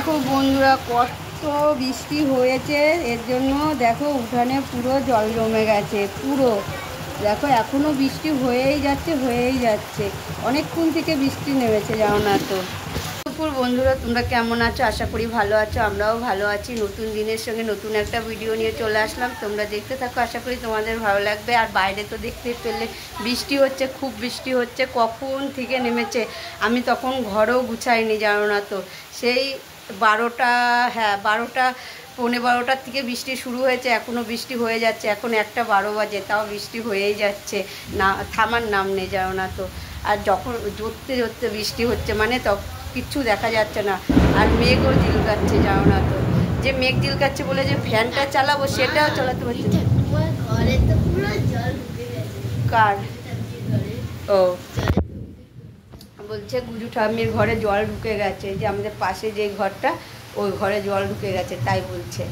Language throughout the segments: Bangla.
দেখো বন্ধুরা কত বৃষ্টি হয়েছে, এর জন্য দেখো উঠানে পুরো জল জমে গেছে। পুরো দেখো এখনও বৃষ্টি হয়েই যাচ্ছে। অনেকক্ষণ থেকে বৃষ্টি নেমেছে, জানো না তো। বন্ধুরা তোমরা কেমন আছো? আশা করি ভালো আছো, আমরাও ভালো আছি। নতুন দিনের সঙ্গে নতুন একটা ভিডিও নিয়ে চলে আসলাম, তোমরা দেখতে থাকো, আশা করি তোমাদের ভালো লাগবে। আর বাইরে তো দেখতে পেলে বৃষ্টি হচ্ছে, খুব বৃষ্টি হচ্ছে, কখন থেকে নেমেছে। আমি তখন ঘরেও গুছাইনি, জানো না তো। সেই 12টা, হ্যাঁ 12টা, 11:15 থেকে বৃষ্টি শুরু হয়েছে, এখনও বৃষ্টি হয়ে যাচ্ছে। এখন 1:12 বাজে, তাও বৃষ্টি হয়েই যাচ্ছে, না থামার নাম নেই, জানো না তো। আর যখন জোরতে বৃষ্টি হচ্ছে মানে কিচ্ছু দেখা যাচ্ছে না। আর মেঘও ঝিলকাচ্ছে, জানো না তো। যে মেঘ ঝিলকাচ্ছে বলে যে ফ্যানটা চালাবো সেটাও চালাতে পারছি না। কার? ও বলছে গুজু ঠাম্মির ঘরে জল ঢুকে গেছে, যে আমাদের পাশে যে ঘরটা, ওই ঘরে জল ঢুকে গেছে, তাই বলছে,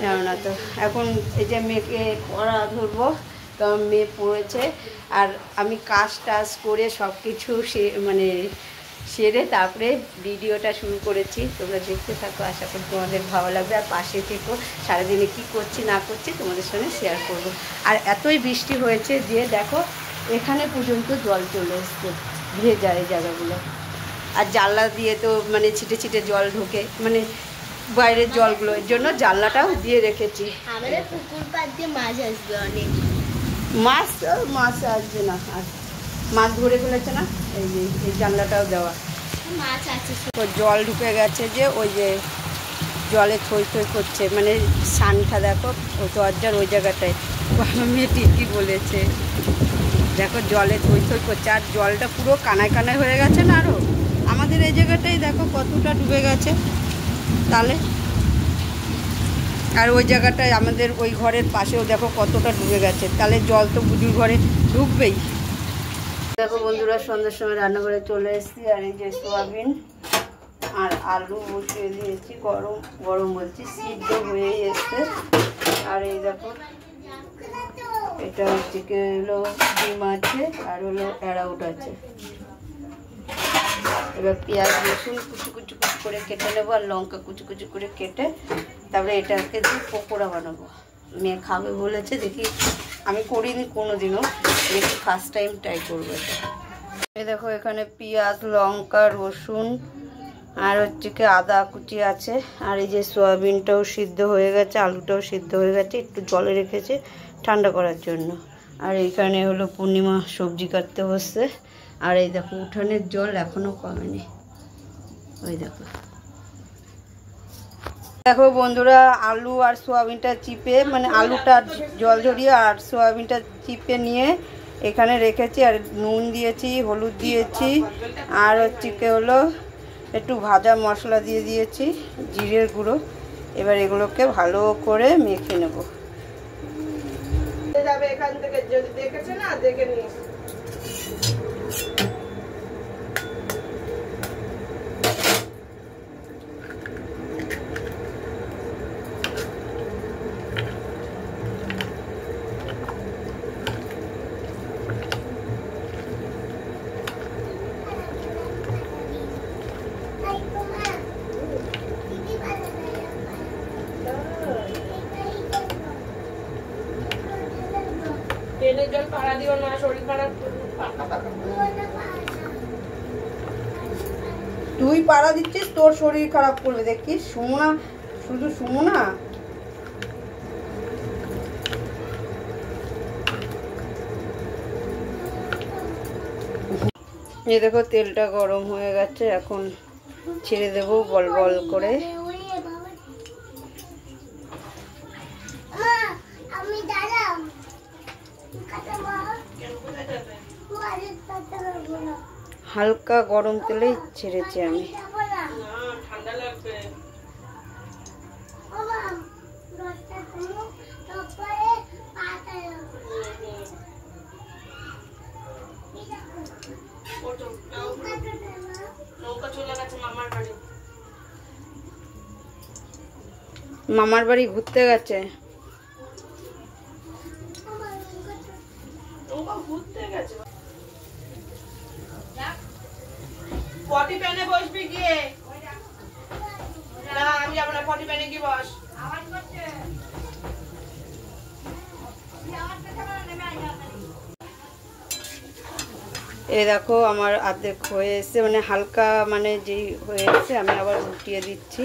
জানো না তো। এখন এই যে মেয়েকে পড়া ধরবো, কারণ মেয়ে পড়েছে। আর আমি কাজ টাজ করে সব কিছু সেরে তারপরে ভিডিওটা শুরু করেছি। তোমরা দেখতে থাকো, আশা করি তোমাদের ভালো লাগবে। আর পাশে থেকো, সারাদিনে কী করছি না করছি তোমাদের সঙ্গে শেয়ার করব। আর এতই বৃষ্টি হয়েছে যে দেখো এখানে পর্যন্ত জল চলে এসছে, ভেজা এই জায়গাগুলো। আর জানলা দিয়ে তো ছিটে ছিটে জল ঢোকে, বাইরের জলগুলো, এর জন্য জানলাটাও দিয়ে রেখেছি। পুকুর পাড় দিয়ে মাছ আসবে অনেক। মাছ আসবে না, আর মাছ ধরে ফেলেছে না, এই যে এই জানলাটাও দেওয়া। মাছ আছে, জল ঢুকে গেছে, যে ওই যে জলে থই করছে, সানটা দেখো ওই দরজার ওই জায়গাটায়। আমার মেয়ে ঠিকই বলেছে, দেখো জলে থই করছে। আর জলটা পুরো কানায় কানায় হয়ে গেছে না, আরও আমাদের এই জায়গাটাই দেখো কতটা ডুবে গেছে তাহলে। আর ওই জায়গাটায় আমাদের ওই ঘরের পাশেও দেখো কতটা ডুবে গেছে, তাহলে জল তো বুজুর ঘরে ঢুকবেই। দেখো বন্ধুরা সন্ধ্যার সময় রান্নাঘরে চলে এসেছি। আর এই যে সোয়াবিন আর আলু বসিয়ে দিয়েছি, গরম বলছি, সিদ্ধ হয়েই এসছে। আর এই দেখো এটা হচ্ছে হলো ডিম আছে, আর হলো অ্যারাউট আছে। এবার পেঁয়াজ রসুন কুচি করে কেটে নেবো, আর লঙ্কা কুচি করে কেটে তারপরে এটাকে দিয়ে পকোড়া বানাবো। মেয়ে খাবে বলেছে, দেখি, আমি করিনি কোনোদিনও, দেখি ফার্স্ট টাইম ট্রাই করবো এটা। এই দেখো এখানে পেঁয়াজ, লঙ্কা, রসুন আর হচ্ছে কি আদা কুচি আছে। আর এই যে সয়াবিনটাও সিদ্ধ হয়ে গেছে, আলুটাও সিদ্ধ হয়ে গেছে, একটু জলে রেখেছে ঠান্ডা করার জন্য। আর এইখানে হলো পূর্ণিমা সবজি কাটতে বসছে। আর এই দেখো উঠানের জল এখনও কমেনি, ওই দেখো। দেখো বন্ধুরা আলু আর সোয়াবিনটা চিপে, আলুটা জল ঝরিয়ে আর সোয়াবিনটা চিপে নিয়ে এখানে রেখেছি। আর নুন দিয়েছি, হলুদ দিয়েছি, আর হচ্ছে কি হলো একটু ভাজা মশলা দিয়ে দিয়েছি, জিরের গুঁড়ো। এবার এগুলোকে ভালো করে মেখে নেব। এখান থেকে যদি দেখেছে না, দেখে নিস। তুই পাড়া দিচ্ছিস, তোর শরীর খারাপ করবে, দেখিস। শুনো না, শুধু শুনো না। এই দেখো তেলটা গরম হয়ে গেছে, এখন ছেড়ে দেবো বল বল করে। হালকা গরম তেলেই ছেড়েছি আমি। মামার বাড়ি ঘুরতে গেছে। পটি প্যানে বসবি গিয়ে। পটি প্যানে কি বস। এই দেখো আমার অর্ধেক হয়ে এসছে, মানে হালকা মানে যেই হয়ে এসছে আমি আবার উল্টিয়ে দিচ্ছি।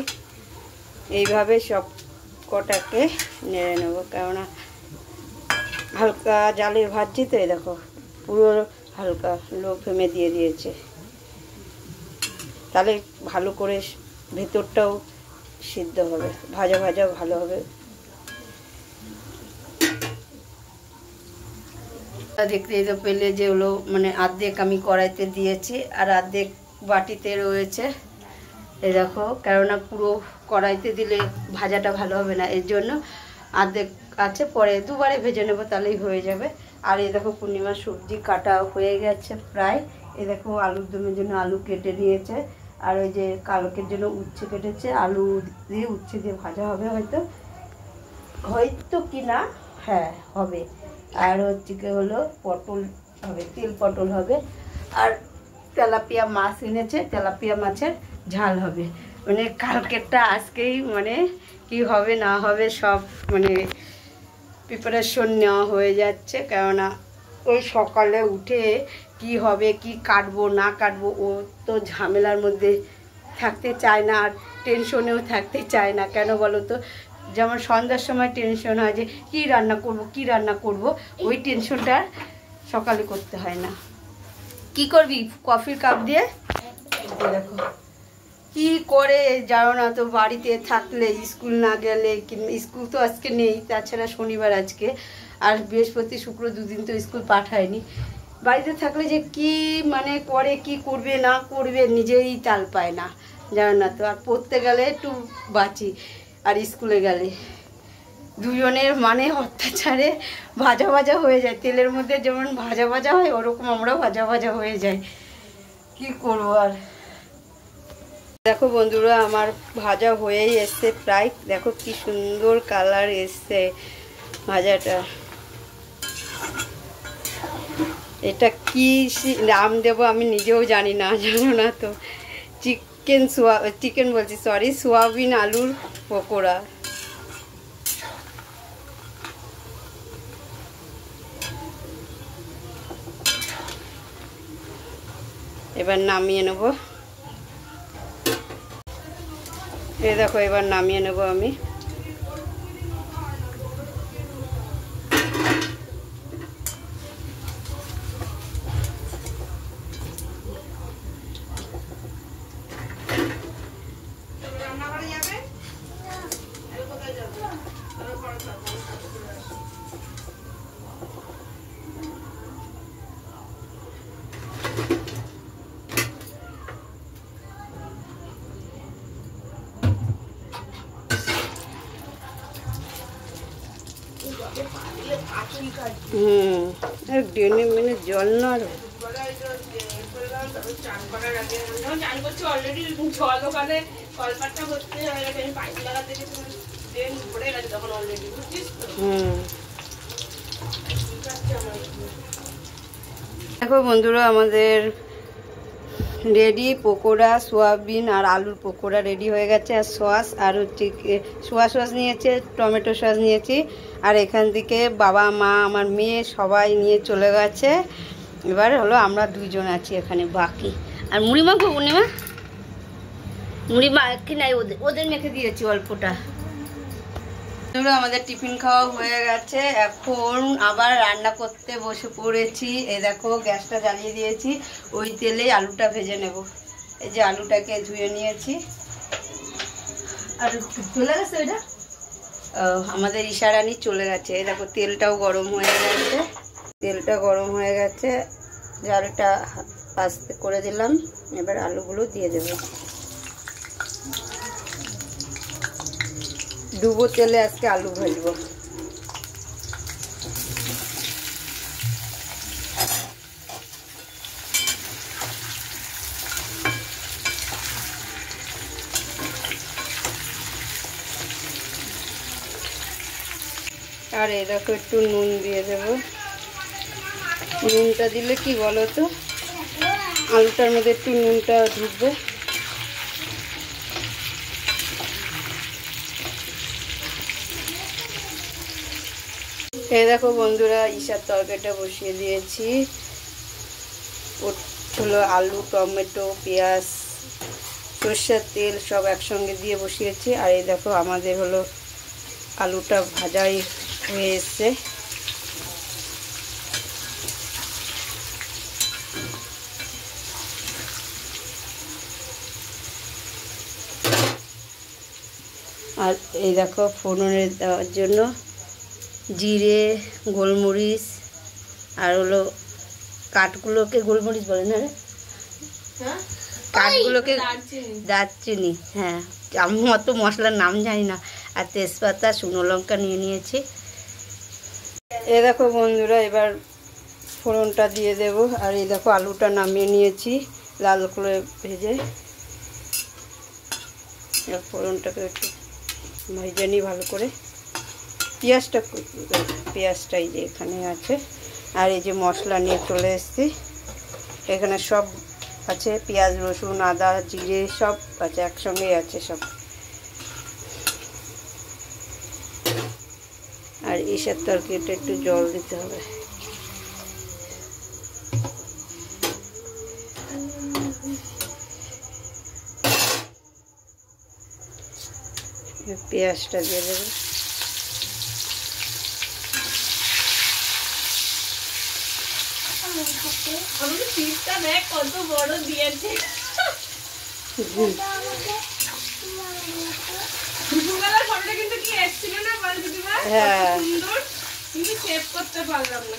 এইভাবে সব কটাকে নেড়ে নেবো, কেননা হালকা জালে ভাজছি তো। এই দেখো পুরো হালকা লো ফ্লেমে দিয়ে দিয়েছে, তাহলে ভালো করে ভেতরটাও সিদ্ধ হবে, ভাজা ভাজা ভালো হবে। দেখতেই তো পেলে যে হলো মানে অর্ধেক আমি কড়াইতে দিয়েছি আর অর্ধেক বাটিতে রয়েছে। এই দেখো, কেননা পুরো কড়াইতে দিলে ভাজাটা ভালো হবে না, এর জন্য অর্ধেক আছে, পরে দুবারে ভেজে নেবো তাহলেই হয়ে যাবে। আর এই দেখো পূর্ণিমার সবজি কাটা হয়ে গেছে প্রায়। এই দেখো আলুর দমের জন্য আলু কেটে নিয়েছে, আর ওই যে কালকের জন্য উচ্ছে কেটেছে, আলু দিয়ে উচ্ছে দিয়ে ভাজা হবে হয়তো, হয়তো কি না, হ্যাঁ হবে। আর হচ্ছে কি হলো পটল হবে, তেল পটল হবে। আর তেলাপিয়া মাছ এনেছে, তেলাপিয়া মাছের ঝাল হবে। মানে কালকেরটা আজকেই মানে কি হবে না হবে সব মানে প্রিপারেশন নেওয়া হয়ে যাচ্ছে, কেননা ওই সকালে উঠে কি হবে, কি কাটবো না কাটবো, ও তো ঝামেলার মধ্যে থাকতে চায় না, আর টেনশনেও থাকতে চায় না। কেন বলো তো, যেমন সন্ধ্যার সময় টেনশন হয় যে কী রান্না করব কী রান্না করব, ওই টেনশনটা সকালে করতে হয় না। কি করবি কফির কাপ দিয়ে? দেখো কি করে জানো না তো, বাড়িতে থাকলে স্কুল না গেলে, স্কুল তো আজকে নেই, তাছাড়া শনিবার আজকে, আর বৃহস্পতি শুক্র দুদিন তো স্কুল পাঠায়নি। বাড়িতে থাকলে যে কি মানে করে, কি করবে না করবে নিজেই তাল পায় না, জানো না তো। আর পড়তে গেলে একটু বাঁচি, আর স্কুলে গেলে দুজনের মানে অত্যাচারে ভাজা ভাজা হয়ে যায়। তেলের মধ্যে যেমন ভাজা ভাজা হয়, ওরকম আমরাও ভাজা ভাজা হয়ে যায়, কি করবো আর। দেখো বন্ধুরা, আমার ভাজা হয়েই এসছে প্রায়। দেখো কি সুন্দর কালার এসছে ভাজাটা। এটা কি নাম দেব আমি নিজেও জানি না, জানো না তো। চিকেন বলছি, সরি, সোয়াবিন আলুর পকোড়া। এবার নামিয়ে নেব। এই দেখো এবার নামিয়ে নেব আমি। ডেনে মেনে জল না দেখো বন্ধুরা, আমাদের রেডি পকোড়া, সোয়াবিন আর আলুর পকোড়া রেডি হয়ে গেছে। আর সস আর হচ্ছে সোয়া সস নিয়েছে, টমেটো সস নিয়েছি। আর এখান থেকে বাবা মা আমার মেয়ে সবাই নিয়ে চলে গেছে। এবার হলো আমরা দুইজন আছি এখানে বাকি। আর মুড়ি মাখবো, পূর্ণিমা মুড়ি মাখি নাই, ওদের মেখে দিয়েছি অল্পটা। আমাদের টিফিন খাওয়া হয়ে গেছে, এখন আবার রান্না করতে বসে পড়েছি। এই দেখো গ্যাসটা জ্বালিয়ে দিয়েছি, ওই তেলে আলুটা ভেজে নেব। এই যে আলুটাকে ধুয়ে নিয়েছি। আর চলে গেছে ওইটা, আমাদের ইশারানি চলে গেছে। এই দেখো তেলটাও গরম হয়ে গেছে, তেলটা গরম হয়ে গেছে, জালটা আস্তে করে দিলাম। এবার আলুগুলো দিয়ে দেবো। ডুবো তেলে আজকে আলু ভাজবো। আর এই দেখো একটু নুন দিয়ে দেবো। নুনটা দিলে কি বলো তো, আলুটার মধ্যে একটু নুনটা ঢুকবে। এই দেখো বন্ধুরা, ইসার তরকারিটা বসিয়ে দিয়েছি। হলো আলু, টমেটো, পেঁয়াজ, সর্ষের তেল সব একসঙ্গে দিয়ে বসিয়েছি। আর এই দেখো আমাদের হলো আলুটা ভাজাই হয়ে এসছে। আর এই দেখো ফোড়নে দেওয়ার জন্য জিরে, গোলমরিচ আর হলো কাঠগুলোকে গোলমরিচ বলে না রে, কাঠগুলোকে দারচিনি, হ্যাঁ আমি অত মশলার নাম জানি না, আর তেজপাতা, শুকনো লঙ্কা নিয়ে নিয়েছি। এ দেখো বন্ধুরা, এবার ফোড়নটা দিয়ে দেব। আর এই দেখো আলুটা নামিয়ে নিয়েছি লাল করে ভেজে। এবার ফোড়নটাকে একটু ভেজে নিই ভালো করে। পেঁয়াজটাই যে এখানে আছে। আর এই যে মশলা নিয়ে চলে এসেছি, এখানে সব আছে, পেঁয়াজ, রসুন, আদা, জিরে সব আছে, একসঙ্গেই আছে সব। আর ইসার তরকারিটা একটু জল দিতে হবে। পেঁয়াজটা দিয়ে দেবো। কত বড় দিয়েছে। হ্যাঁ, কিন্তু সেভ করতে পারলাম না।